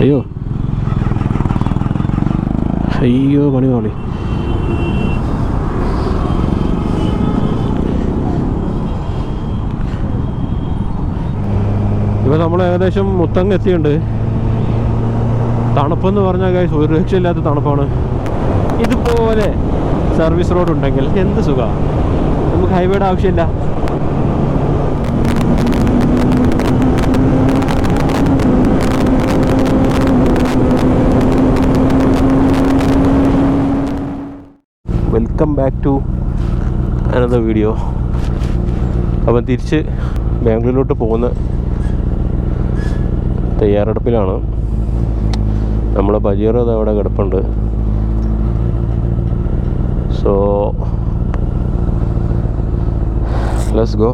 അയ്യോ അയ്യോ പണി പണി. ഇപ്പം നമ്മൾ ഏകദേശം മുത്തങ്ങ എത്തിയുണ്ട്. തണുപ്പെന്ന് പറഞ്ഞാൽ ഗൈസ് ഒരു രക്ഷയില്ലാത്ത തണുപ്പാണ്. ഇതുപോലെ സർവീസ് റോഡ് ഉണ്ടെങ്കിൽ എന്ത് സുഖമാണ്. നമുക്ക് ഹൈവേയുടെ ആവശ്യമില്ല. Welcome back to another video. അപ്പം തിരിച്ച് ബാംഗ്ലൂരിലോട്ട് പോകുന്ന തയ്യാറെടുപ്പിലാണ്. നമ്മളെ പജീറോ അവിടെ കിടപ്പുണ്ട്. So let's go.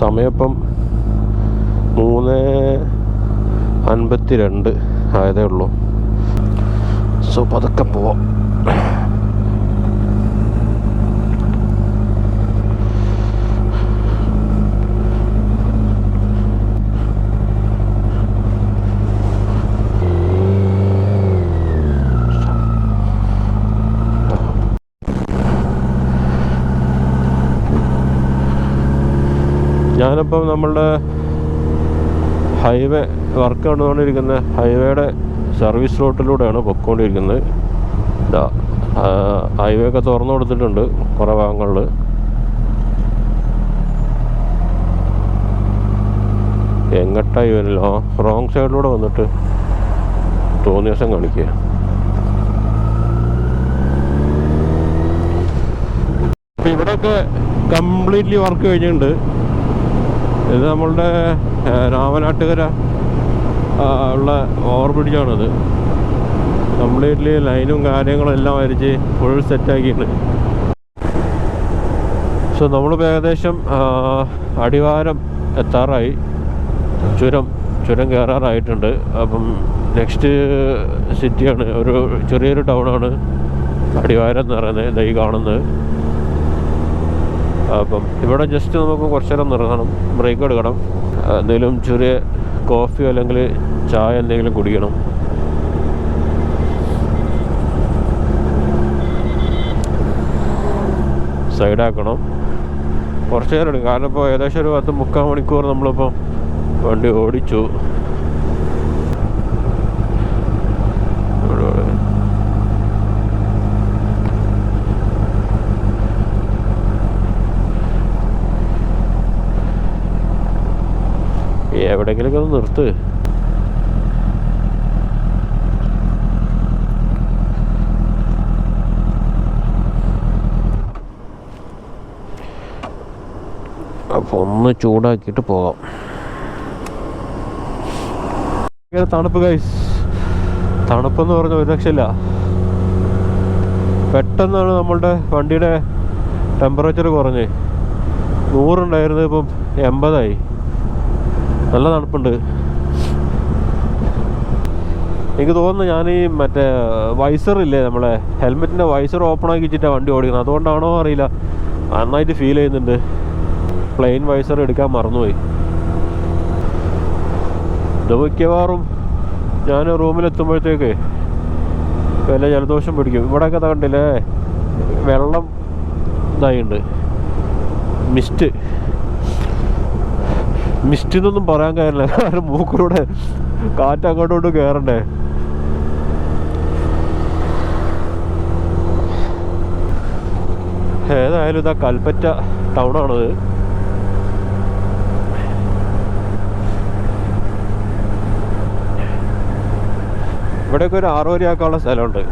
സമയം ഇപ്പം 3:52 ആയതേ ഉള്ളൂ. സോ പതുക്കെ പോവാം. ഞാനിപ്പം നമ്മളുടെ ഹൈവേ വർക്ക് നടന്നുകൊണ്ടിരിക്കുന്ന ഹൈവേയുടെ സർവീസ് റോഡിലൂടെയാണ് പൊയ്ക്കൊണ്ടിരിക്കുന്നത്. ഹൈവേ ഒക്കെ തുറന്നു കൊടുത്തിട്ടുണ്ട് കുറേ ഭാഗങ്ങളിൽ. എങ്ങട്ടായി വരില്ല, റോങ് സൈഡിലൂടെ വന്നിട്ട് തോന്നിയ ദിവസം കാണിക്കുക. അപ്പം ഇവിടെയൊക്കെ കംപ്ലീറ്റ്ലി വർക്ക് കഴിഞ്ഞിട്ടുണ്ട്. ഇത് നമ്മളുടെ രാമനാട്ടുകര ഉള്ള ഓവർ ബ്രിഡ്ജാണിത്. കംപ്ലീറ്റ്ലി ലൈനും കാര്യങ്ങളും എല്ലാം വരച്ച് ഫുൾ സെറ്റാക്കിയിട്ടുണ്ട്. സോ നമ്മളിപ്പോൾ ഏകദേശം അടിവാരം എത്താറായി. ചുരം കയറാറായിട്ടുണ്ട്. അപ്പം നെക്സ്റ്റ് സിറ്റിയാണ്, ഒരു ചെറിയൊരു ടൗണാണ് അടിവാരം എന്ന് പറയുന്നത്, ഈ കാണുന്നത്. അപ്പം ഇവിടെ ജസ്റ്റ് നമുക്ക് കുറച്ച് നേരം നിർത്തണം, ബ്രേക്ക് എടുക്കണം, എന്തെങ്കിലും ചെറിയ കോഫിയോ അല്ലെങ്കിൽ ചായ എന്തെങ്കിലും കുടിക്കണം. സൈഡാക്കണം, കുറച്ച് നേരം എടുക്കും. കാരണം ഇപ്പോൾ ഏകദേശം ഒരു 10-3/4 മണിക്കൂർ നമ്മളിപ്പോൾ വണ്ടി ഓടിച്ചു. എവിടെയെങ്കിലൊക്കെ ഒന്ന് നിർത്ത്. അപ്പോൾ ഒന്ന് ചൂടാക്കിയിട്ട് പോകാം. തണുപ്പ് ഗൈസ്, തണുപ്പെന്ന് പറഞ്ഞാൽ ഒരു രക്ഷയില്ല. പെട്ടെന്നാണ് നമ്മളുടെ വണ്ടിയുടെ ടെമ്പറേച്ചർ കുറഞ്ഞ് 100 ഉണ്ടായിരുന്നത് ഇപ്പം 80 നല്ല തണുപ്പുണ്ട്. എനിക്ക് തോന്നുന്നു ഞാൻ ഈ മറ്റേ വൈസറില്ലേ, നമ്മളെ ഹെൽമെറ്റിൻ്റെ വൈസർ ഓപ്പൺ ആക്കി വെച്ചിട്ടാണ് വണ്ടി ഓടിക്കുന്നത്. അതുകൊണ്ടാണോ അറിയില്ല, നന്നായിട്ട് ഫീൽ ചെയ്യുന്നുണ്ട്. പ്ലെയിൻ വൈസർ എടുക്കാൻ മറന്നുപോയി. ഇത് മിക്കവാറും ഞാൻ റൂമിലെത്തുമ്പോഴത്തേക്ക് വല്ല ജലദോഷം പിടിക്കും. ഇവിടെയൊക്കെ കണ്ടില്ലേ വെള്ളം ഇതായിട്ടുണ്ട്, മിസ്റ്റ് എന്നൊന്നും പറയാൻ കാര്യമില്ല. കാരണം മൂക്കിലൂടെ കാറ്റ് അങ്ങോട്ടോട്ട് കയറണ്ടേ. ഏതായാലും ഇതാ കൽപ്പറ്റ ടൗണാണത്. ഇവിടെയൊക്കെ ഒരു 6 വരിയാക്കാനുള്ള സ്ഥലമുണ്ട്.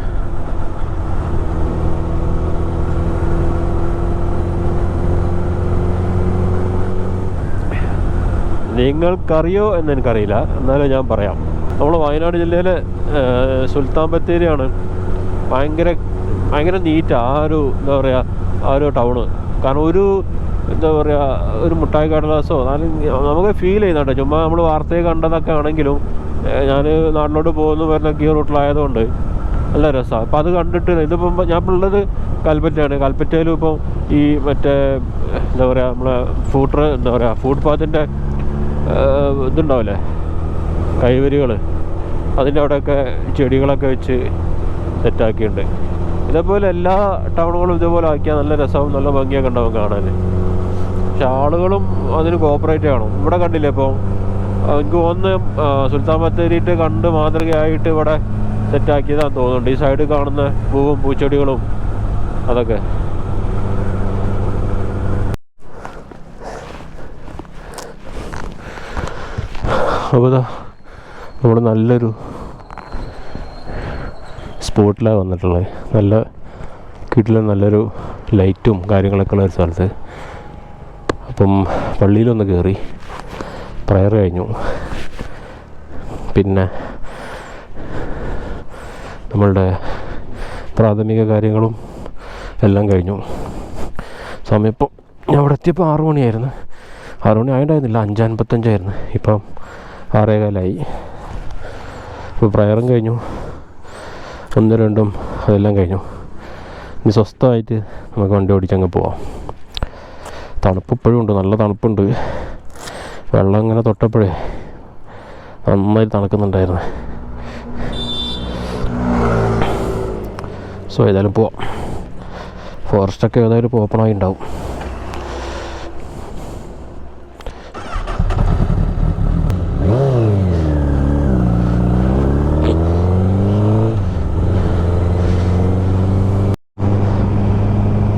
നിങ്ങൾക്കറിയോ എന്ന് എനിക്കറിയില്ല, എന്നാലും ഞാൻ പറയാം. നമ്മൾ വയനാട് ജില്ലയിലെ സുൽത്താൻ ബത്തേരിയാണ്. ഭയങ്കര നീറ്റാണ് എന്താ പറയുക ആ ഒരു ടൗണ്. കാരണം എന്താ പറയുക ഒരു മുട്ടായി കടലാസോ നമുക്ക് ഫീൽ ചെയ്യുന്നുണ്ട്. ചുമ്മാ നമ്മൾ വാർത്തയിൽ കണ്ടതൊക്കെ ആണെങ്കിലും ഞാൻ നാട്ടിലോട്ട് പോകുന്നു വരുന്നൊക്കെ ഈ റൂട്ടിലായതുകൊണ്ട് നല്ല രസമാണ്. അപ്പം അത് കണ്ടിട്ട് ഇതിപ്പം ഞാൻ ഉള്ളത് കൽപ്പറ്റയാണ്. കൽപ്പറ്റയിലും ഇപ്പം ഈ മറ്റേ എന്താ പറയുക നമ്മളെ ഫുട് പാത്തിൻ്റെ ഇതുണ്ടാവില്ലേ, കൈവരികൾ, അതിൻ്റെ അവിടെയൊക്കെ ചെടികളൊക്കെ വെച്ച് സെറ്റാക്കിയിട്ടുണ്ട്. ഇതേപോലെ എല്ലാ ടൗണുകളും ഇതേപോലെ ആക്കിയാൽ നല്ല രസവും നല്ല ഭംഗിയൊക്കെ ഉണ്ടാവും കാണാൻ. പക്ഷെ ആളുകളും അതിന് കോപ്പറേറ്റ് ചെയ്യണം. ഇവിടെ കണ്ടില്ലേ ഇപ്പോൾ, എനിക്ക് തോന്നുന്നു സുൽത്താൻ ബത്തേരിയിട്ട് കണ്ട് മാതൃകയായിട്ട് ഇവിടെ സെറ്റാക്കിയതാണെന്ന് തോന്നുന്നുണ്ട്. ഈ സൈഡിൽ കാണുന്ന പൂവും പൂച്ചെടികളും അതൊക്കെ. അപ്പോൾ നമ്മൾ നല്ലൊരു സ്പോട്ടിലാണ് വന്നിട്ടുള്ളത്. നല്ല കിട്ടിലും നല്ലൊരു ലൈറ്റും കാര്യങ്ങളൊക്കെ ഉള്ള ഒരു സ്ഥലത്ത്. അപ്പം പള്ളിയിലൊന്ന് കയറി പ്രയർ കഴിഞ്ഞു. പിന്നെ നമ്മളുടെ പ്രാഥമിക കാര്യങ്ങളും എല്ലാം കഴിഞ്ഞു. സമയം ഇപ്പം ഞാൻ അവിടെ എത്തിയപ്പോൾ 6 മണിയായിരുന്നു. 6 മണി ആയിട്ടുണ്ടായിരുന്നില്ല, 5:55 ഇപ്പം 6:15. ഇപ്പോൾ പ്രയറും കഴിഞ്ഞു, 1, 2 അതെല്ലാം കഴിഞ്ഞു. ഇനി സ്വസ്ഥമായിട്ട് നമുക്ക് വണ്ടി ഓടിച്ചങ്ങ് പോവാം. തണുപ്പ് ഇപ്പോഴും ഉണ്ട്, നല്ല തണുപ്പുണ്ട്. വെള്ളം ഇങ്ങനെ തൊട്ടപ്പോഴേ നന്നായി തണുക്കുന്നുണ്ടായിരുന്നു. സോ ഏതായാലും പോവാം. ഫോറസ്റ്റൊക്കെ ഏതായാലും ഓപ്പണായി ഉണ്ടാവും.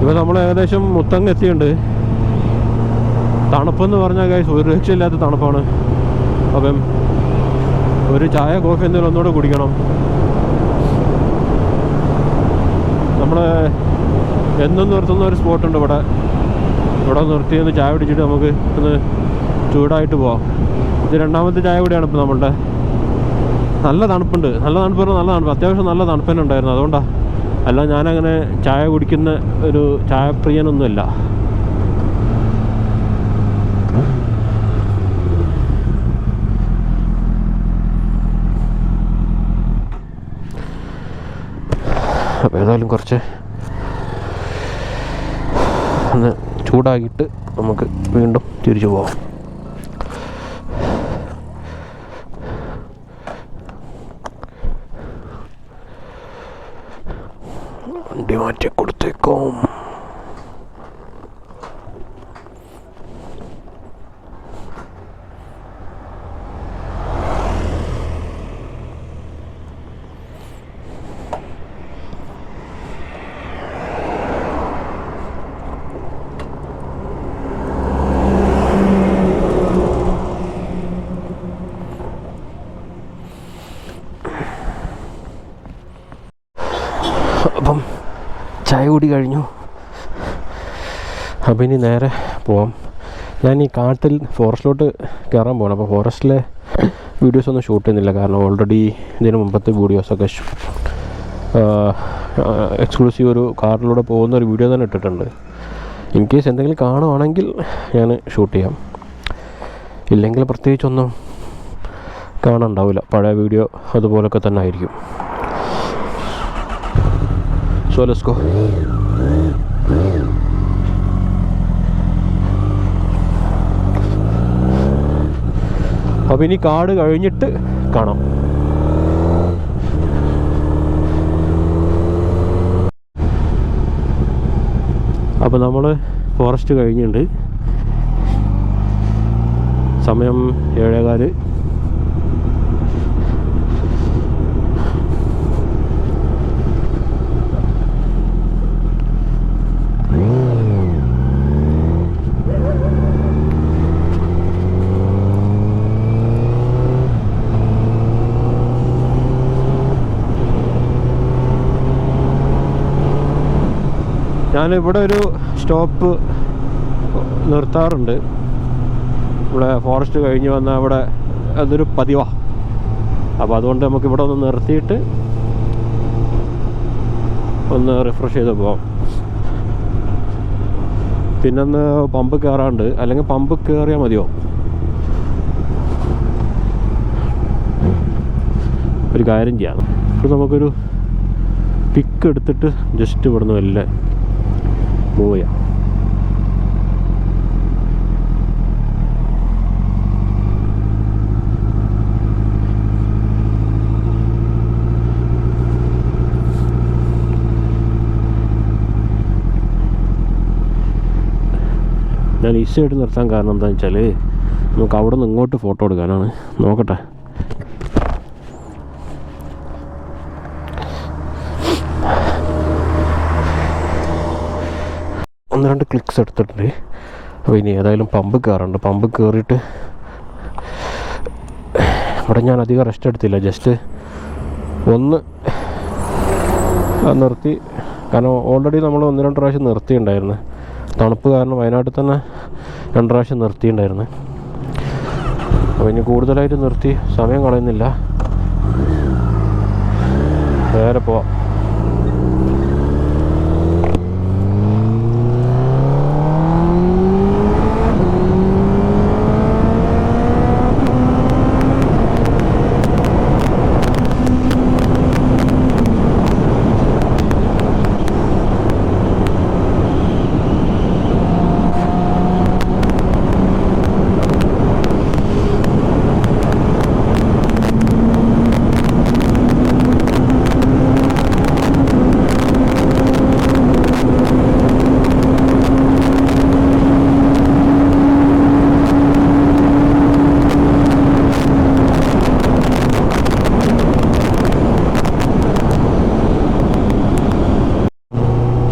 ഇപ്പോൾ നമ്മൾ ഏകദേശം മുത്തങ്ങ എത്തിയുണ്ട്. തണുപ്പെന്ന് പറഞ്ഞാൽ ഗൈസ് ഒരു രക്ഷയില്ലാത്ത തണുപ്പാണ്. അപ്പം ഒരു ചായ കോഫി എന്തെങ്കിലും ഒന്നുകൂടെ കുടിക്കണം. നമ്മൾ എന്നും നിർത്തുന്ന ഒരു സ്പോട്ടുണ്ട് ഇവിടെ. ഇവിടെ നിർത്തി ഒന്ന് ചായ കുടിച്ചിട്ട് നമുക്ക് ഒന്ന് ചൂടായിട്ട് പോവാം. ഇത് 2ാമത്തെ ചായ കൂടിയാണ് ഇപ്പോൾ നമ്മളുടെ. നല്ല തണുപ്പുണ്ട്, നല്ല തണുപ്പ് പറഞ്ഞാൽ നല്ല തണുപ്പ്, അത്യാവശ്യം നല്ല തണുപ്പ് തന്നെ ഉണ്ടായിരുന്നു. അതുകൊണ്ടാണ്, അല്ല ഞാനങ്ങനെ ചായ കുടിക്കുന്ന ഒരു ചായപ്രിയനൊന്നുമല്ല. അപ്പോൾ ഏതായാലും കുറച്ച് ഒന്ന് ചൂടാക്കിയിട്ട് നമുക്ക് വീണ്ടും തിരിച്ചു പോകാം. വണ്ടി മാറ്റി കൊടുത്തേക്കും. അപ്പം ചായ കൂടി കഴിഞ്ഞു. അപ്പം ഇനി നേരെ പോവാം. ഞാൻ ഈ കാട്ടിൽ ഫോറസ്റ്റിലോട്ട് കയറാൻ പോകണം. അപ്പോൾ ഫോറസ്റ്റിലെ വീഡിയോസൊന്നും ഷൂട്ട് ചെയ്യുന്നില്ല, കാരണം ഓൾറെഡി ഇതിന് മുമ്പത്തെ വീഡിയോസൊക്കെ എക്സ്ക്ലൂസീവ് ഒരു കാറിലൂടെ പോകുന്ന ഒരു വീഡിയോ തന്നെ ഇട്ടിട്ടുണ്ട്. ഇൻ കേസ് എന്തെങ്കിലും കാണുവാണെങ്കിൽ ഞാൻ ഷൂട്ട് ചെയ്യാം, ഇല്ലെങ്കിൽ പ്രത്യേകിച്ചൊന്നും കാണാനുണ്ടാവില്ല. പഴയ വീഡിയോ അതുപോലൊക്കെ തന്നെ ആയിരിക്കും. So let's go. അപ്പോൾ ഇനി കാട് കഴിഞ്ഞിട്ട് കാണാം. അപ്പോൾ നമ്മൾ ഫോറസ്റ്റ് കഴിഞ്ഞിട്ടുണ്ട്. സമയം 7:15. ഞാനിവിടെ ഒരു സ്റ്റോപ്പ് നിർത്താറുണ്ട്. ഇവിടെ ഫോറസ്റ്റ് കഴിഞ്ഞ് വന്നാൽ ഇവിടെ അതൊരു പതിവാണ്. അപ്പോൾ അതുകൊണ്ട് നമുക്കിവിടെ ഒന്ന് നിർത്തിയിട്ട് ഒന്ന് റിഫ്രഷ് ചെയ്ത് പോകാം. പിന്നൊന്ന് പമ്പ് കയറാണ്ട്, അല്ലെങ്കിൽ പമ്പ് കയറിയാൽ മതിയോ? ഒരു കാര്യം ചെയ്യാം, ഇപ്പോൾ നമുക്കൊരു പിക്ക് എടുത്തിട്ട് ജസ്റ്റ് ഇവിടുന്ന് വല്ല മൂവ് ചെയ്യാം. നൈസായിട്ട് നിർത്താൻ കാരണം എന്താണെന്ന് വെച്ചാൽ നമുക്ക് അവിടെ നിന്ന് ഇങ്ങോട്ട് ഫോട്ടോ എടുക്കാനാണ്. നോക്കട്ടെ. ഒന്ന് രണ്ട് ക്ലിക്സ് എടുത്തിട്ടുണ്ട്. അപ്പോൾ ഇനി ഏതായാലും പമ്പ് കയറുന്നുണ്ട്. പമ്പ് കയറിയിട്ട് ഇവിടെ ഞാൻ അധികം റെസ്റ്റ് എടുത്തില്ല, ജസ്റ്റ് ഒന്ന് നിർത്തി. കാരണം ഓൾറെഡി നമ്മൾ 1-2 പ്രാവശ്യം നിർത്തിയിട്ടുണ്ടായിരുന്നു. തണുപ്പ് കാരണം വയനാട്ടിൽ തന്നെ 2 പ്രാവശ്യം നിർത്തിയിട്ടുണ്ടായിരുന്നു. അപ്പോൾ ഇനി കൂടുതലായിട്ട് നിർത്തി സമയം കളയുന്നില്ല, നേരെ പോവാം.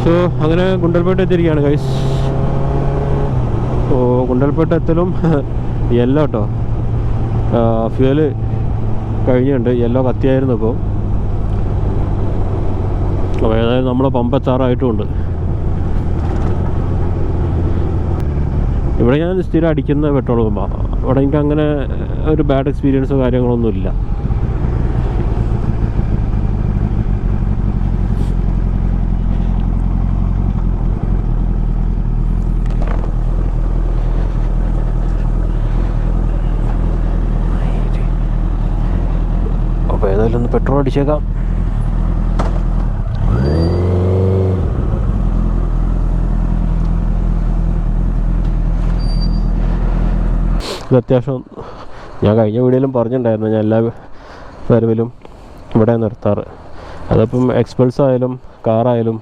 സോ അങ്ങനെ ഗുണ്ടൽപേട്ട എത്തിയിരിക്കുകയാണ് ഗൈസ്. ഓ ഗുണ്ടൽപേട്ട എത്തലും യെല്ലോ കേട്ടോ, ഫ്യൂല് കഴിഞ്ഞുണ്ട്. യെല്ലോ കത്തിയായിരുന്നു ഇപ്പോൾ. അപ്പോൾ ഏതായാലും നമ്മൾ പമ്പ് എത്താറായിട്ടുമുണ്ട്. ഇവിടെ ഞാൻ സ്ഥിരം അടിക്കുന്ന പെട്രോൾ പമ്പാണ്. ഇവിടെ എനിക്ക് അങ്ങനെ ഒരു ബാഡ് എക്സ്പീരിയൻസോ കാര്യങ്ങളൊന്നുമില്ല. അപ്പോൾ ഏതായാലും ഒന്ന് പെട്രോൾ അടിച്ചേക്കാം. ഇത് അത്യാവശ്യം ഞാൻ കഴിഞ്ഞ വീഡിയോയിലും പറഞ്ഞിട്ടുണ്ടായിരുന്നു, ഞാൻ എല്ലാ വരവിലും ഇവിടെ നിർത്താറ്. അതിപ്പം എക്സ്പൾസ് ആയാലും കാറായാലും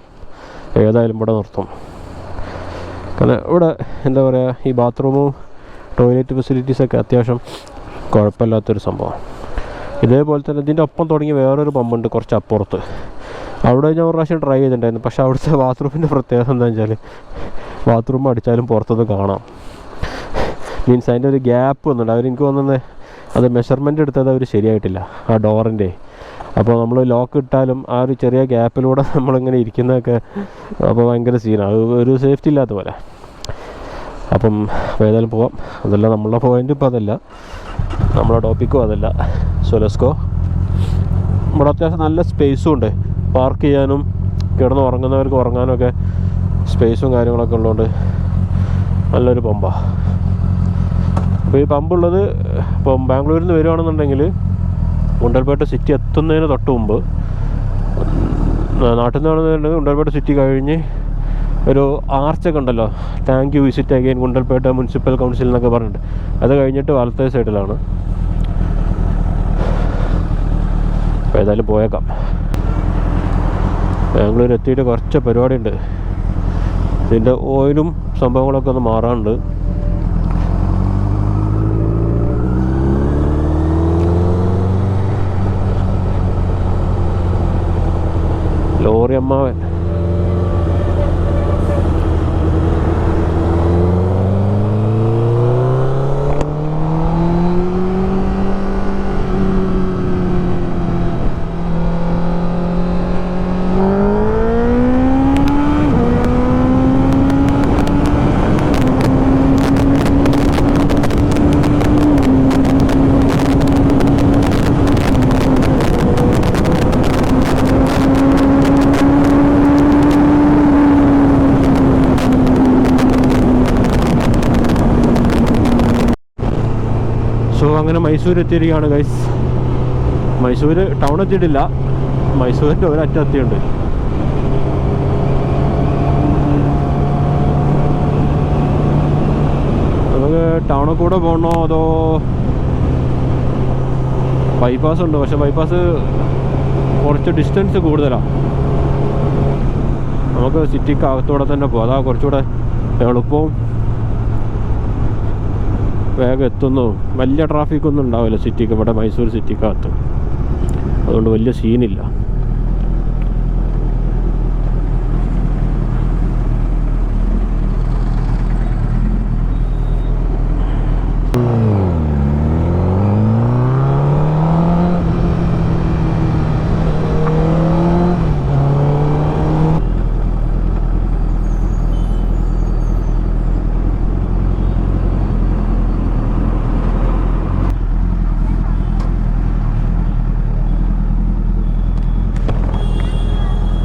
ഏതായാലും ഇവിടെ നിർത്തും. കാരണം ഇവിടെ എന്താ പറയുക, ഈ ബാത്റൂമും ടോയ്ലറ്റ് ഫെസിലിറ്റീസൊക്കെ അത്യാവശ്യം കുഴപ്പമില്ലാത്തൊരു സംഭവം. ഇതേപോലെ തന്നെ ഇതിൻ്റെ ഒപ്പം തുടങ്ങിയ വേറൊരു പമ്പുണ്ട് കുറച്ച് അപ്പുറത്ത്. അവിടെ ഞാൻ ഒരു പ്രാവശ്യം ട്രൈ ചെയ്തിട്ടുണ്ടായിരുന്നു. പക്ഷേ അവിടുത്തെ ബാത്റൂമിൻ്റെ പ്രത്യേകത എന്താണെന്ന് വെച്ചാൽ ബാത്റൂം അടിച്ചാലും പുറത്തത് കാണാം. മീൻസ് അതിൻ്റെ ഒരു ഗ്യാപ്പ് വന്നിട്ടുണ്ട്. അവരെനിക്ക് തോന്നുന്നത് അത് മെഷർമെൻറ്റ് എടുത്തത് അവർ ശരിയായിട്ടില്ല ആ ഡോറിൻ്റെ. അപ്പോൾ നമ്മൾ ലോക്ക് ഇട്ടാലും ആ ഒരു ചെറിയ ഗ്യാപ്പിലൂടെ നമ്മളിങ്ങനെ ഇരിക്കുന്നതൊക്കെ അപ്പോൾ ഭയങ്കര സീനാണ്, ഒരു സേഫ്റ്റി ഇല്ലാത്ത പോലെ. അപ്പം ഏതായാലും പോവാം. അതല്ല നമ്മളുടെ പോയിൻ്റ് ഇപ്പോൾ അതല്ല, നമ്മളെ ടോപ്പിക്കും അതല്ല. So let's go. ഇവിടെ അത്യാവശ്യം നല്ല സ്പേസും ഉണ്ട്, പാർക്ക് ചെയ്യാനും കിടന്ന് ഉറങ്ങുന്നവർക്ക് ഉറങ്ങാനൊക്കെ സ്പേസും കാര്യങ്ങളൊക്കെ ഉള്ളതുകൊണ്ട് നല്ലൊരു പമ്പാണ്. അപ്പോൾ ഈ പമ്പുള്ളത് ഇപ്പം ബാംഗ്ലൂരിൽ നിന്ന് വരുവാണെന്നുണ്ടെങ്കിൽ ഗുണ്ടൽപേട്ട സിറ്റി എത്തുന്നതിന് തൊട്ട് മുമ്പ്, നാട്ടിൽ നിന്നാണെന്നുണ്ടെങ്കിൽ ഗുണ്ടൽപേട്ട സിറ്റി കഴിഞ്ഞ് ഒരു ആർച്ചൊക്കെ ഉണ്ടല്ലോ, thank you visit again Gundlupet municipal council എന്നൊക്കെ പറഞ്ഞിട്ട്, അത് കഴിഞ്ഞിട്ട് വലത്തേ സൈഡിലാണ്. അപ്പോൾ ഏതായാലും പോയേക്കാം. ബാംഗ്ലൂർ എത്തിയിട്ട് കുറച്ച് പരിപാടിയുണ്ട്. ഇതിൻ്റെ ഓയിലും സംഭവങ്ങളൊക്കെ ഒന്ന് മാറാനുണ്ട്. ലോറി അമ്മാവൻ അങ്ങനെ മൈസൂർ എത്തിയിരിക്കുകയാണ് ഗൈസ്. മൈസൂർ ടൗൺ എത്തിയിട്ടില്ല, മൈസൂരിൻ്റെ ഒരറ്റം എത്തിയുണ്ട്. നമുക്ക് ടൗണിൽ കൂടെ പോകണോ അതോ ബൈപ്പാസ് ഉണ്ട്, പക്ഷെ ബൈപ്പാസ് കുറച്ച് ഡിസ്റ്റൻസ് കൂടുതലാണ്. നമുക്ക് സിറ്റിക്ക് അകത്തൂടെ തന്നെ പോകാം, അതാ കുറച്ചുകൂടെ എളുപ്പവും വേഗം എത്തുന്നു. വലിയ ട്രാഫിക്കൊന്നും ഉണ്ടാവില്ല സിറ്റിക്ക്, ഇവിടെ മൈസൂർ സിറ്റിക്കകത്ത്. അതുകൊണ്ട് വലിയ സീനില്ല.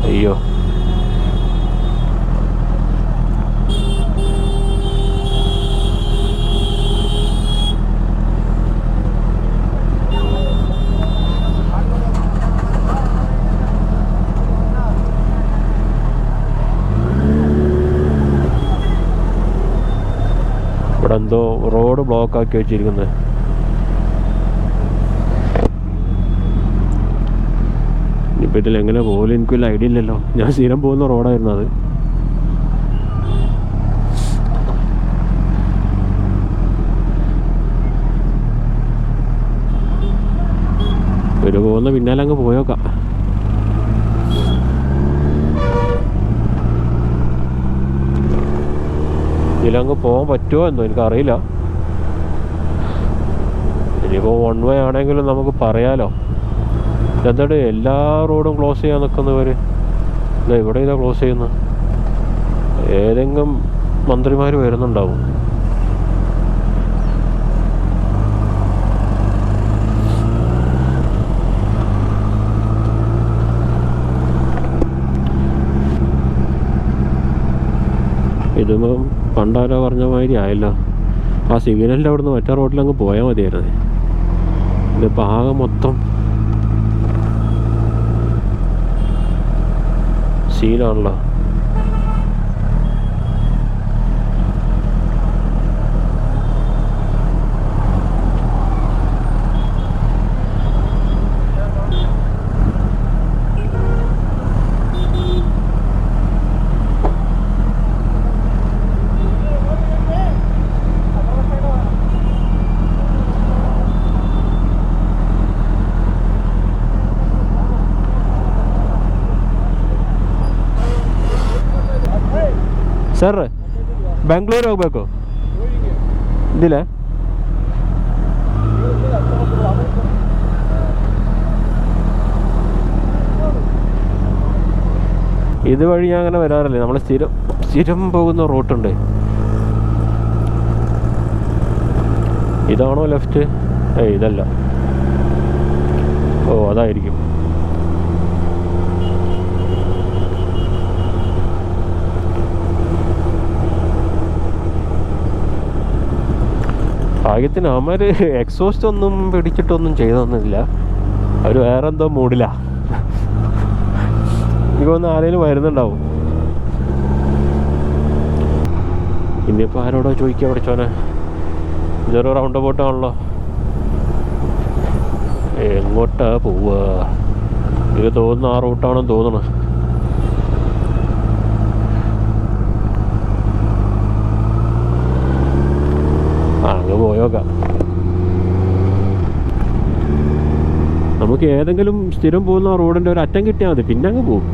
അയ്യോ, ഇവിടെ എന്തോ റോഡ് ബ്ലോക്ക് ആക്കി വെച്ചിരിക്കുന്നത്. ഇനിയിപ്പോൾ ഇതിൽ എങ്ങനെ പോലും എനിക്ക് വലിയ ഐഡിയ ഇല്ലല്ലോ. ഞാൻ സ്ഥിരം പോകുന്ന റോഡായിരുന്നു അത്. ഒരു പോകുന്ന പിന്നാലെ അങ്ങ് പോയോക്കാം. ഇതിലങ്ങ് പോകാൻ പറ്റുമോ എന്തോ എനിക്കറിയില്ല. ഇനിയിപ്പോൾ വൺ വേ ആണെങ്കിലും നമുക്ക് പറയാലോ. എന്താണ് എല്ലാ റോഡും ക്ലോസ് ചെയ്യാൻ നിൽക്കുന്നവർ? ഇതാ ഇവിടെ ഇതാ ക്ലോസ് ചെയ്യുന്നത്. ഏതെങ്കിലും മന്ത്രിമാർ വരുന്നുണ്ടാവും. ഇതും പണ്ടാരോ പറഞ്ഞ മാതിരി ആയല്ലോ. ആ സിഗ്നലിൻ്റെ അവിടെ നിന്ന് മറ്റേ റോഡിലങ്ങ് പോയാൽ മതിയായിരുന്നു. ഇതിപ്പോൾ ആകെ മൊത്തം സീനാണല്ലോ. ಸರ್ ಬೆಂಗಳೂರು ಹೋಗ್ಬೇಕು ഇതിലേ ഇതുവഴി ഞാൻ അങ്ങനെ വരാറില്ലേ. നമ്മൾ സ്ഥിരം പോകുന്ന റൂട്ടുണ്ട്. ഇതാണോ ലെഫ്റ്റ്? ഇതല്ല. ഓ അതായിരിക്കും. ഭാഗ്യത്തിന് അവന്മാർ എക്സോസ്റ്റ് ഒന്നും പിടിച്ചിട്ടൊന്നും ചെയ്തൊന്നുമില്ല. അവർ വേറെ എന്തോ മൂടില്ല. എനിക്കൊന്ന് ആരെങ്കിലും വരുന്നുണ്ടാവും. ഇനിയിപ്പോൾ ആരോടോ ചോദിക്കുക പഠിച്ചോനെ. ഇതൊരു റൗണ്ട് ബോട്ടാണല്ലോ. എങ്ങോട്ടാ പോവുക? ഇത് തോന്നുന്നു ആ റൂട്ടാണെന്ന് തോന്നണം. അങ്ങ് പോയോക്കാം. നമുക്ക് ഏതെങ്കിലും സ്ഥിരം പോകുന്ന റോഡിൻ്റെ ഒരു അറ്റം കിട്ടിയാൽ മതി, പിന്നെ അങ്ങ് പോകും.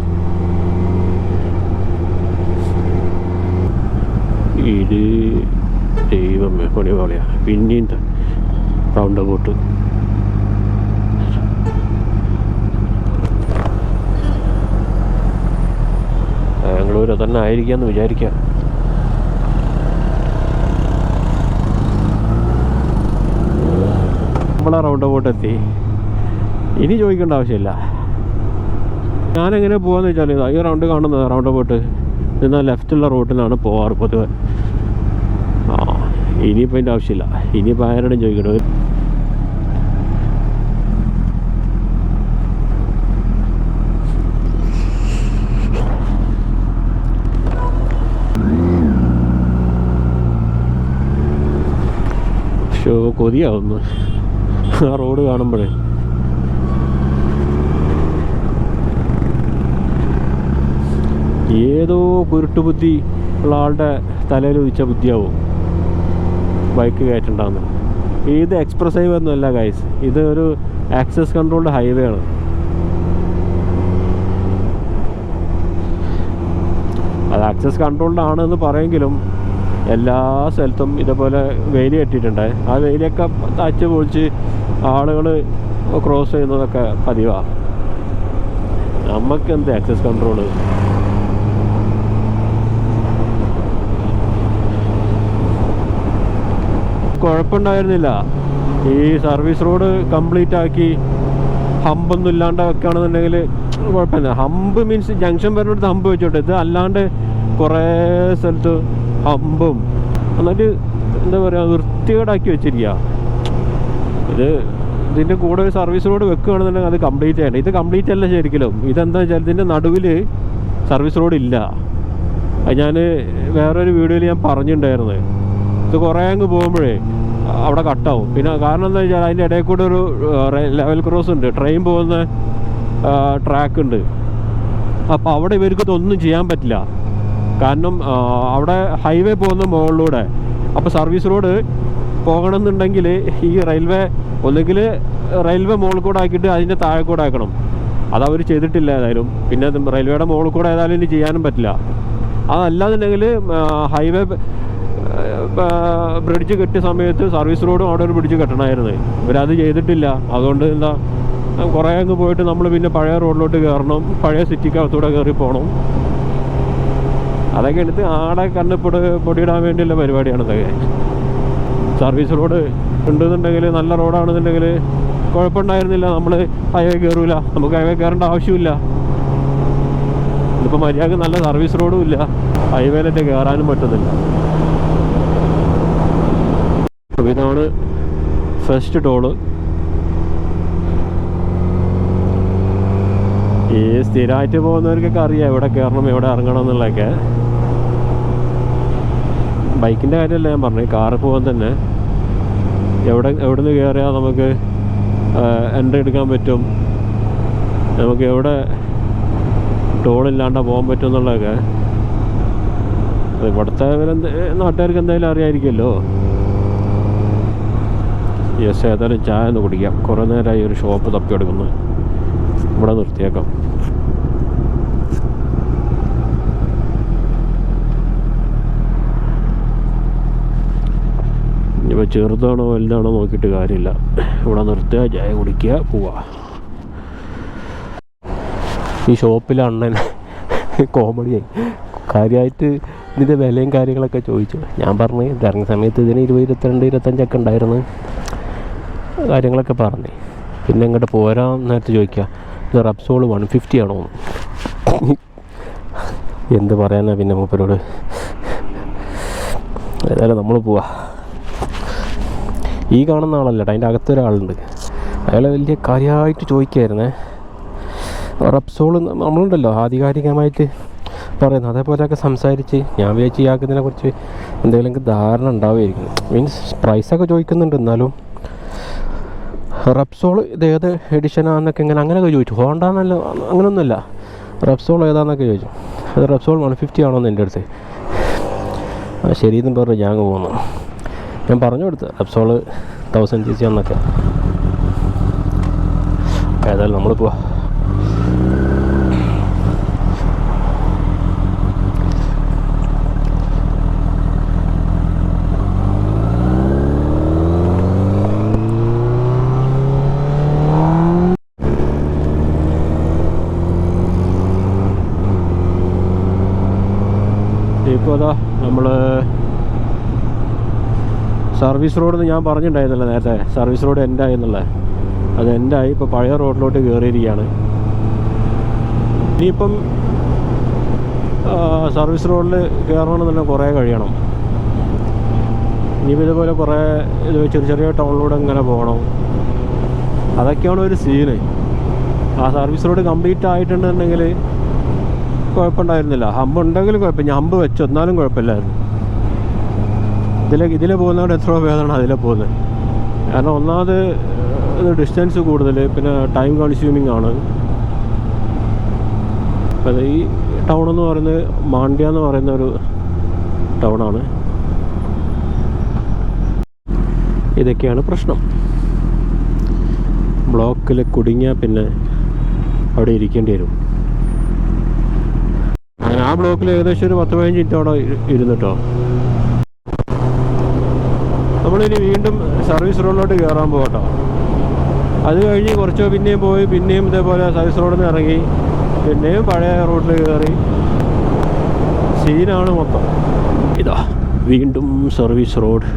ഇത് ദൈവമേ പണി പോലെയാ. പിന്നെയും റൗണ്ട് ബോട്ട്. ബാംഗ്ലൂർ തന്നെ ആയിരിക്കാമെന്ന് വിചാരിക്കാം. നമ്മളെ റൗണ്ട് ബോട്ട് എത്തി. ഇനി ചോദിക്കേണ്ട ആവശ്യമില്ല. ഞാനെങ്ങനെ പോകാമെന്ന് വെച്ചാൽ ഈ റൗണ്ട് കാണുന്നത് റൗണ്ട് ബോട്ട് എന്നാൽ ലെഫ്റ്റുള്ള റൂട്ടിലാണ് പോവാറ് പൊതുവെ. ഇനിയിപ്പോൾ അതിൻ്റെ ആവശ്യമില്ല. ഇനിയിപ്പോൾ ആരോടും ചോദിക്കണത്. ഷോ കൊതിയാവുന്നു ആ റോഡ് കാണുമ്പോഴേ. ഏതോ കുരുട്ടുബുദ്ധി ഉള്ള ആളുടെ തലയിൽ ഉദിച്ച ബുദ്ധിയാവും. ബൈക്ക് കയറ്റുണ്ടാകുന്നത്. ഇത് എക്സ്പ്രസ് ഹൈവേ ഒന്നുമല്ല ഗൈസ്, ഇത് ഒരു ആക്സസ് കൺട്രോൾഡ് ഹൈവേ ആണ്. അത് ആക്സസ് കൺട്രോൾഡ് ആണെന്ന് പറയുമെങ്കിലും എല്ലാ സ്ഥലത്തും ഇതേപോലെ വേലി കെട്ടിയിട്ടുണ്ട്. ആ വേലിയൊക്കെ തച്ച് പൊളിച്ച് ആളുകൾ ക്രോസ് ചെയ്യുന്നതൊക്കെ പതിവാണ്. നമുക്ക് എന്ത് ആക്സസ് കൺട്രോള്? കുഴപ്പമുണ്ടായിരുന്നില്ല. ഈ സർവീസ് റോഡ് കംപ്ലീറ്റ് ആക്കി ഹമ്പൊന്നും ഇല്ലാണ്ട് വെക്കുകയാണെന്നുണ്ടെങ്കിൽ കുഴപ്പമില്ല. ഹമ്പ് മീൻസ് ജംഗ്ഷൻ വരുന്നിടത്ത് ഹമ്പ് വെച്ചോട്ടെ. ഇത് അല്ലാണ്ട് കുറേ സ്ഥലത്ത് ഹമ്പും എന്നിട്ട് എന്താ പറയുക വൃത്തികേടാക്കി വെച്ചിരിക്കുക. ഇതിൻ്റെ കൂടെ ഒരു സർവീസ് റോഡ് വെക്കുകയാണെന്നുണ്ടെങ്കിൽ അത് കംപ്ലീറ്റ് ചെയ്യണം. ഇത് കംപ്ലീറ്റ് അല്ല ശരിക്കും. ഇതെന്താ വെച്ചാൽ ഇതിൻ്റെ നടുവിൽ സർവീസ് റോഡ് ഇല്ല. അത് ഞാൻ വേറൊരു വീഡിയോയിൽ ഞാൻ പറഞ്ഞിട്ടുണ്ടായിരുന്നു. ഇത് കുറേ അങ്ങ് പോകുമ്പോഴേ അവിടെ കട്ടാവും. പിന്നെ കാരണം എന്താ വെച്ചാൽ അതിൻ്റെ ഇടയിൽ കൂടെ ഒരു ലെവൽ ക്രോസ് ഉണ്ട്, ട്രെയിൻ പോകുന്ന ട്രാക്ക് ഉണ്ട്. അപ്പോൾ അവിടെ ഇവർക്ക് ഇതൊന്നും ചെയ്യാൻ പറ്റില്ല. കാരണം അവിടെ ഹൈവേ പോകുന്ന മുകളിലൂടെ. അപ്പോൾ സർവീസ് റോഡ് പോകണമെന്നുണ്ടെങ്കിൽ ഈ റെയിൽവേ ഒന്നുകിൽ റെയിൽവേ മുകളിൽ കൂടെ ആക്കിയിട്ട് അതിൻ്റെ താഴെ കൂടെ ആക്കണം. അതവർ ചെയ്തിട്ടില്ല ഏതായാലും. പിന്നെ റെയിൽവേയുടെ മുകളിൽ കൂടെ ഏതായാലും ഇനി ചെയ്യാനും പറ്റില്ല. അതല്ലാന്നുണ്ടെങ്കിൽ ഹൈവേ ബ്രിഡ്ജ് കെട്ടിയ സമയത്ത് സർവീസ് റോഡും അവിടെ ഒരു ബ്രിഡ്ജ് കെട്ടണമായിരുന്നു. ഇവരത് ചെയ്തിട്ടില്ല. അതുകൊണ്ട് എന്താ കുറേ അങ്ങ് പോയിട്ട് നമ്മൾ പിന്നെ പഴയ റോഡിലോട്ട് കയറണം, പഴയ സിറ്റിക്കകത്തൂടെ കയറി പോകണം. അതൊക്കെ എടുത്ത് ആടെ കണ്ണ് പൊടിയിടാൻ വേണ്ടിയുള്ള പരിപാടിയാണ് ഇതൊക്കെ. സർവീസ് റോഡ് ഉണ്ടെന്നുണ്ടെങ്കിൽ നല്ല റോഡാണെന്നുണ്ടെങ്കിൽ കുഴപ്പമുണ്ടായിരുന്നില്ല. നമ്മൾ ഹൈവേ കയറൂല, നമുക്ക് ഹൈവേ കയറേണ്ട ആവശ്യമില്ല. ഇതിപ്പോൾ മര്യാദക്ക് നല്ല സർവീസ് റോഡും ഇല്ല, ഹൈവേയിലൊക്കെ കയറാനും പറ്റുന്നില്ല. ഇതാണ് ഫസ്റ്റ് ടോള്. ഈ സ്ഥിരമായിട്ട് പോകുന്നവർക്കൊക്കെ അറിയാം എവിടെ കയറണം എവിടെ ഇറങ്ങണം എന്നുള്ളതൊക്കെ. ബൈക്കിൻ്റെ കാര്യമല്ല ഞാൻ പറഞ്ഞു, കാറിൽ പോകാൻ തന്നെ എവിടെ നിന്ന് കയറിയാൽ നമുക്ക് എൻട്രി എടുക്കാൻ പറ്റും, നമുക്ക് എവിടെ ടോളില്ലാണ്ട് പോകാൻ പറ്റും എന്നുള്ളതൊക്കെ ഇവിടുത്തെ നാട്ടുകാർക്ക് എന്തായാലും അറിയാമായിരിക്കുമല്ലോ. യെസ്, ഏതായാലും ചായ ഒന്ന് കുടിക്കാം. കുറേ നേരമായി ഒരു ഷോപ്പ് തപ്പിയെടുക്കുന്നു. ഇവിടെ നിർത്തിയേക്കാം. ഇനിയിപ്പോൾ ചെറുതാണോ വലുതാണോ നോക്കിയിട്ട് കാര്യമില്ല. ഇവിടെ നിർത്തുക, ചായ കുടിക്കുക, പോവുക. ഈ ഷോപ്പിലെ അണ്ണൻ കോമഡിയായി കാര്യമായിട്ട് ഇതിൻ്റെ വിലയും കാര്യങ്ങളൊക്കെ ചോദിച്ചു. ഞാൻ പറഞ്ഞു ഇറങ്ങിയ സമയത്ത് ഇതിന് 20-22-25 ഉണ്ടായിരുന്നു കാര്യങ്ങളൊക്കെ പറഞ്ഞു. പിന്നെ ഇങ്ങോട്ട് പോരാൻ നേരത്തെ ചോദിക്കുക ഇത് റെപ്സോൾ 150 ആണോ? എന്ത് പറയാനാ പിന്നെ മൂപ്പരോട്. ഏതായാലും നമ്മൾ പോവാ. ഈ കാണുന്ന ആളല്ല, അതിൻ്റെ അകത്തൊരാളുണ്ട്. അയാൾ വലിയ കാര്യമായിട്ട് ചോദിക്കായിരുന്നേ. റെപ്സോൾ നമ്മളുണ്ടല്ലോ ആധികാരികമായിട്ട് പറയുന്നത്, അതേപോലെയൊക്കെ സംസാരിച്ച് ഞാൻ വിചാരിച്ച് ഇയാൾക്ക് ഇതിനെക്കുറിച്ച് എന്തെങ്കിലും ധാരണ ഉണ്ടാവുമായിരിക്കും. മീൻസ് പ്രൈസൊക്കെ ചോദിക്കുന്നുണ്ട്. എന്നാലും റെപ്സോൾ ഇത് ഏത് എഡിഷനാണെന്നൊക്കെ അങ്ങനെയൊക്കെ ചോദിച്ചു. ഹോണ്ട എന്നല്ല, അങ്ങനെയൊന്നുമില്ല, റെപ്സോൾ ഏതാണെന്നൊക്കെ ചോദിച്ചു. അത് റെപ്സോൾ 150 ആണോന്ന് എൻ്റെ അടുത്ത്. ശരിയെന്നും പറഞ്ഞു ഞാൻ പോകുന്നു. ഞാൻ പറഞ്ഞു കൊടുത്തു റെപ്സോൾ 1000cc എന്നൊക്കെ. ഏതായാലും നമ്മൾ പോവാ. ഇപ്പോൾ അതാ നമ്മൾ സർവീസ് റോഡെന്ന് ഞാൻ പറഞ്ഞിട്ടുണ്ടായിരുന്നല്ലോ നേരത്തെ. സർവീസ് റോഡ് എൻഡായി എന്നുള്ളത്. അത് എൻഡായി. ഇപ്പോൾ പഴയ റോഡിലോട്ട് കയറിയിരിക്കുകയാണ്. ഇനിയിപ്പം സർവീസ് റോഡിൽ കയറണമെന്നുണ്ടെങ്കിൽ കുറേ കഴിയണം. ഇനിയിപ്പോൾ ഇതുപോലെ കുറേ ചെറിയ ടൗണിലൂടെ ഇങ്ങനെ പോകണം. അതൊക്കെയാണ് ഒരു സീന്. ആ സർവീസ് റോഡ് കംപ്ലീറ്റ് ആയിട്ടുണ്ടെന്നുണ്ടെങ്കിൽ കുഴപ്പമുണ്ടായിരുന്നില്ല. ഹമ്പ് ഉണ്ടെങ്കിലും കുഴപ്പമില്ല. ഹമ്പ് വെച്ചു എന്നാലും കുഴപ്പമില്ലായിരുന്നു. ഇതിലെ പോകുന്നതുകൊണ്ട് എത്രയോ ഭേദമാണ് അതിലെ പോകുന്നത്. കാരണം ഒന്നാമത് ഡിസ്റ്റൻസ് കൂടുതൽ, പിന്നെ ടൈം കൺസ്യൂമിങ് ആണ്. അപ്പം ഈ ടൗൺ എന്ന് പറയുന്നത് മാണ്ഡ്യ എന്ന് പറയുന്ന ഒരു ടൗണാണ്. ഇതൊക്കെയാണ് പ്രശ്നം. ബ്ലോക്കിൽ കുടുങ്ങിയാൽ പിന്നെ അവിടെ ഇരിക്കേണ്ടി വരും. അങ്ങനെ ആ ബ്ലോക്കിൽ ഏകദേശം ഒരു 10-15 മിനിറ്റ് അവിടെ ഇരുന്നിട്ടോ. നമ്മളിനി വീണ്ടും സർവീസ് റോഡിലോട്ട് കയറാൻ പോകട്ടോ. അത് കഴിഞ്ഞ് കുറച്ച് പിന്നെയും പോയി, പിന്നെയും ഇതേപോലെ സർവീസ് റോഡിൽ നിന്ന് ഇറങ്ങി, പിന്നെയും പഴയ റോഡിൽ കയറി. സീനാണ് മൊത്തം. ഇതാ വീണ്ടും സർവീസ് റോഡ്.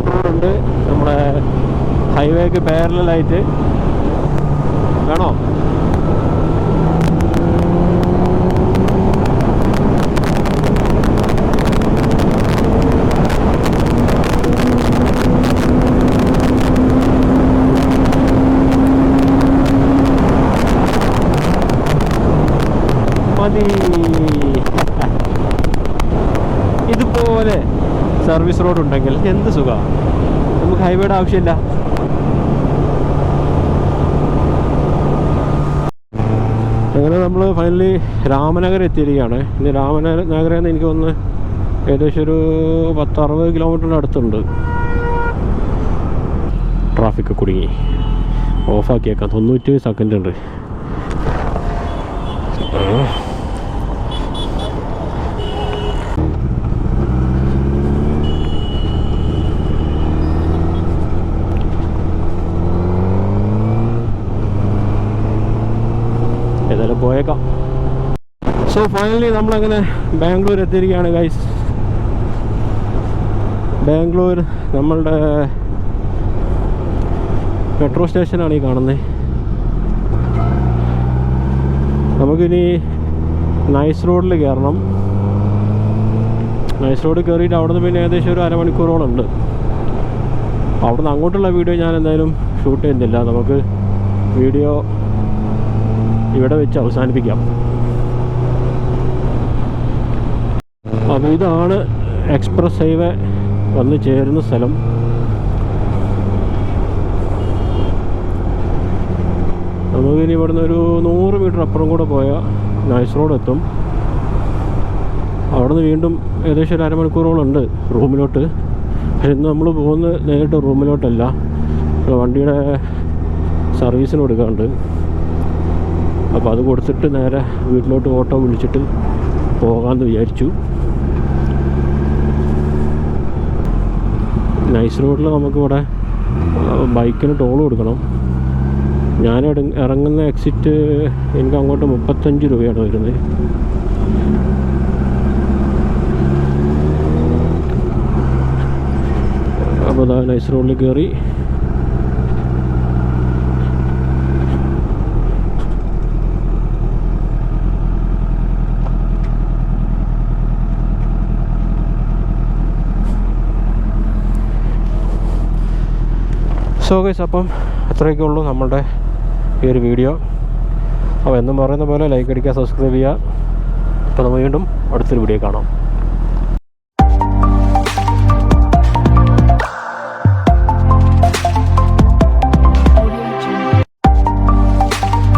റോഡുണ്ട് നമ്മുടെ ഹൈവേക്ക് പാരലലായിട്ട്. വേണോ? മതി. ഇതുപോലെ സർവീസ് റോഡ് ഉണ്ടെങ്കിൽ എന്ത് സുഖമാണ്. നമുക്ക് ഹൈവേയുടെ ആവശ്യമില്ല. അങ്ങനെ നമ്മൾ ഫൈനലി രാമനഗരം എത്തിയിരിക്കുകയാണ്. ഇനി രാമനഗരം എന്ന് എനിക്ക് തോന്നുന്നു ഏകദേശം ഒരു 10-60 കിലോമീറ്ററിൻ്റെ അടുത്തുണ്ട്. ട്രാഫിക്ക് കുടുങ്ങി. ഓഫാക്കിയേക്കാം. 90 സെക്കൻഡ് ഉണ്ട്. ഏതായാലും പോയേക്കാം. സോ ഫൈനലി നമ്മളങ്ങനെ ബാംഗ്ലൂർ എത്തിയിരിക്കുകയാണ് ഗൈസ്. ബാംഗ്ലൂർ നമ്മളുടെ മെട്രോ സ്റ്റേഷനാണ് ഈ കാണുന്നത്. നമുക്കിനി നൈസ് റോഡിൽ കയറണം. നൈസ് റോഡ് കയറിയിട്ട് അവിടെ നിന്ന് പിന്നെ ഏകദേശം ഒരു അരമണിക്കൂറോളം ഉണ്ട്. അവിടെ നിന്ന് അങ്ങോട്ടുള്ള വീഡിയോ ഞാൻ എന്തായാലും ഷൂട്ട് ചെയ്യുന്നില്ല. നമുക്ക് വീഡിയോ ഇവിടെ വെച്ച് അവസാനിപ്പിക്കാം. അപ്പോൾ ഇതാണ് എക്സ്പ്രസ് ഹൈവേ വന്ന് ചേരുന്ന സ്ഥലം. നമുക്കിനി ഇവിടുന്ന് ഒരു 100 മീറ്റർ അപ്പുറം കൂടെ പോയാൽ നൈസ് റോഡ് എത്തും. അവിടെ നിന്ന് വീണ്ടും ഏകദേശം ഒരു അരമണിക്കൂറോളം ഉണ്ട് റൂമിലോട്ട്. പക്ഷെ ഇന്ന് നമ്മൾ പോകുന്നത് നേരിട്ട് റൂമിലോട്ടല്ല, വണ്ടിയുടെ സർവീസിന് കൊടുക്കാറുണ്ട്. അപ്പോൾ അത് കൊടുത്തിട്ട് നേരെ വീട്ടിലോട്ട് ഓട്ടോ വിളിച്ചിട്ട് പോകാമെന്ന് വിചാരിച്ചു. നൈസ് റോഡിൽ നമുക്കിവിടെ ബൈക്കിന് ടോൾ കൊടുക്കണം. ഞാൻ ഇറങ്ങുന്ന എക്സിറ്റ് എനിക്ക് അങ്ങോട്ട് 35 രൂപയാണ് വരുന്നത്. അപ്പോൾ അതാ നൈസ് റോഡിൽ കയറി. സോ ഗൈസ്, അപ്പം അത്രയൊക്കെ ഉള്ളൂ നമ്മളുടെ ഈ ഒരു വീഡിയോ. അപ്പോൾ എന്നും പറയുന്ന പോലെ ലൈക്ക് അടിക്കുക, സബ്സ്ക്രൈബ് ചെയ്യുക. അപ്പോൾ നമ്മൾ വീണ്ടും അടുത്തൊരു വീഡിയോ കാണാം.